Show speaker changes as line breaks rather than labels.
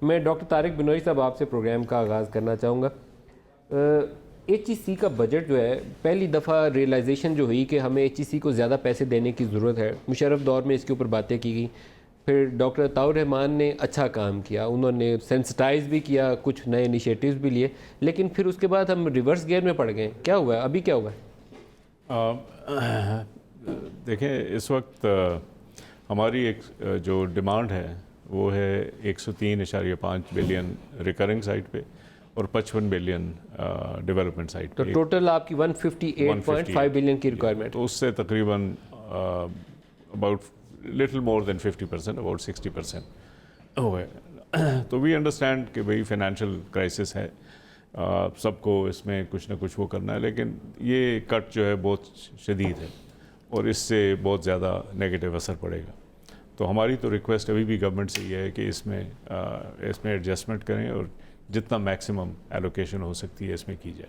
मैं डॉक्टर तारिक बिनोई साहब आपसे प्रोग्राम का आगाज़ करना चाहूँगा। HEC का बजट जो है, पहली दफ़ा रियलाइजेशन जो हुई कि हमें HEC को ज़्यादा पैसे देने की ज़रूरत है। मुशर्रफ दौर में इसके ऊपर बातें की गई। फिर डॉक्टर अताउर रहमान ने अच्छा काम किया, उन्होंने सेंसिटाइज़ भी किया, कुछ नए इनिशिएटिव्स भी लिए, लेकिन फिर उसके बाद हम रिवर्स गियर में पड़ गए। क्या हुआ है अभी, क्या हुआ है?
देखें, इस वक्त हमारी एक जो डिमांड है वो है 103.5 बिलियन रिकरिंग साइड पे और 55 बिलियन डेवलपमेंट साइड पे।
तो टोटल आपकी 158.5 बिलियन की रिक्वायरमेंट।
तो उससे तकरीबन about little more than 50%, about 60% हो गए। तो वी अंडरस्टैंड कि भाई फाइनेंशियल क्राइसिस है, सबको इसमें कुछ ना कुछ वो करना है, लेकिन ये कट जो है बहुत शदीद है और इससे बहुत ज़्यादा नेगेटिव असर पड़ेगा। तो हमारी तो रिक्वेस्ट अभी भी गवर्नमेंट से ये है कि इसमें एडजस्टमेंट करें और जितना मैक्सिमम एलोकेशन हो सकती है इसमें की जाए।